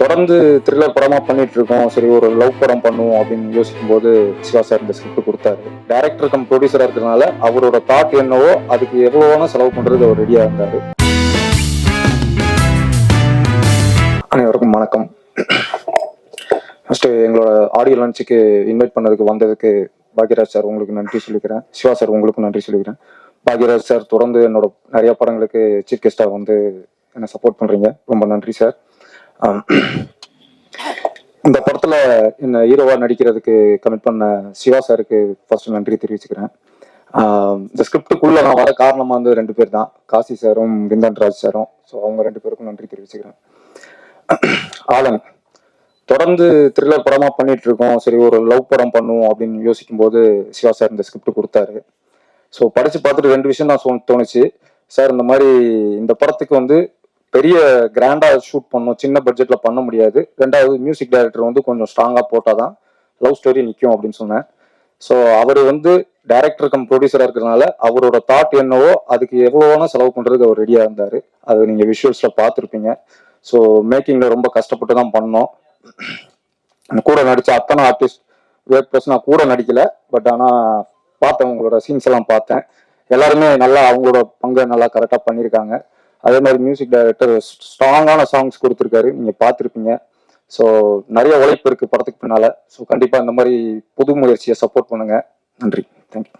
தொடர்ந்து த்ரில்லர் படமா பண்ணிட்டு இருக்கோம். சரி ஒரு லவ் படம் பண்ணுவோம் அப்படின்னு யோசிக்கும் போது சிவா சார் இந்த ஸ்கிரிப்ட் கொடுத்தாரு. டைரக்டர் கம் ப்ரொடியூசரா இருக்கிறதுனால அவரோட தாட் என்னவோ அதுக்கு எவ்வளவு வேணா செலவு பண்றது அவர் ரெடியா இருந்தாரு. அனைவருக்கும் வணக்கம். ஃபர்ஸ்ட் எங்களோட ஆடியோ லான்ச்சுக்கு இன்வைட் பண்ணதுக்கு வந்ததுக்கு பாக்யராஜ் சார் உங்களுக்கு நன்றி சொல்லிக்கிறேன். சிவா சார் உங்களுக்கும் நன்றி சொல்லிக்கிறேன். பாக்யராஜ் சார் தொடர்ந்து என்னோட நிறைய படங்களுக்கு சீஃப் கெஸ்டா வந்து என்ன சப்போர்ட் பண்றீங்க, ரொம்ப நன்றி சார். இந்த படத்துல என்ன ஹீரோவா நடிக்கிறதுக்கு கமிட் பண்ண சிவா சாருக்கு ஃபர்ஸ்ட் நன்றி தெரிவிச்சுக்கிறேன். இந்த ஸ்கிரிப்டுக்குள்ள நான் வர காரணமா வந்து 2 பேர் தான், காசி சாரும் விந்தன் ராஜ் சாரும். ஸோ அவங்க 2 பேருக்கும் நன்றி தெரிவிச்சுக்கிறேன். ஆலன் தொடர்ந்து த்ரில்லர் படமா பண்ணிட்டு இருக்கோம். சரி ஒரு லவ் படம் பண்ணுவோம் அப்படின்னு யோசிக்கும் போது சிவா சார் இந்த ஸ்கிரிப்ட் கொடுத்தாரு. ஸோ படிச்சு பார்த்துட்டு 2 விஷயம் தான் தோணுச்சு. சார் இந்த மாதிரி இந்த படத்துக்கு வந்து பெரிய கிராண்டா ஷூட் பண்ணும், சின்ன பட்ஜெட்ல பண்ண முடியாது. 2வது மியூசிக் டைரக்டர் வந்து கொஞ்சம் ஸ்ட்ராங்கா போட்டாதான் லவ் ஸ்டோரி நிற்கும் அப்படின்னு சொன்னேன். ஸோ அவர் வந்து டைரக்டர் கம் ப்ரொடியூசரா இருக்கிறதுனால அவரோட தாட் என்னவோ அதுக்கு எவ்வளவு வேணா செலவு பண்றதுக்கு அவர் ரெடியா இருந்தாரு. அது நீங்க விஷுவல்ஸ்ல பார்த்துருப்பீங்க. ஸோ மேக்கிங்ல ரொம்ப கஷ்டப்பட்டு தான் பண்ணோம். கூட நடிச்ச அத்தனை ஆர்டிஸ்ட் வேட் ப்ளஸ் நான் கூட நடிக்கல, பட் ஆனா பார்த்தேன், உங்களோட சீன்ஸ் எல்லாம் பார்த்தேன். எல்லாருமே நல்லா அவங்களோட பங்கை நல்லா கரெக்டா பண்ணியிருக்காங்க. அதே மாதிரி மியூசிக் டைரக்டர் ஸ்ட்ராங்கான சாங்ஸ் கொடுத்துருக்காரு, நீங்க பார்த்துருப்பீங்க. ஸோ நிறைய உழைப்பு இருக்கு படத்துக்கு பின்னால. ஸோ கண்டிப்பா இந்த மாதிரி புது முயற்சியை சப்போர்ட் பண்ணுங்க. நன்றி, தேங்க்யூ.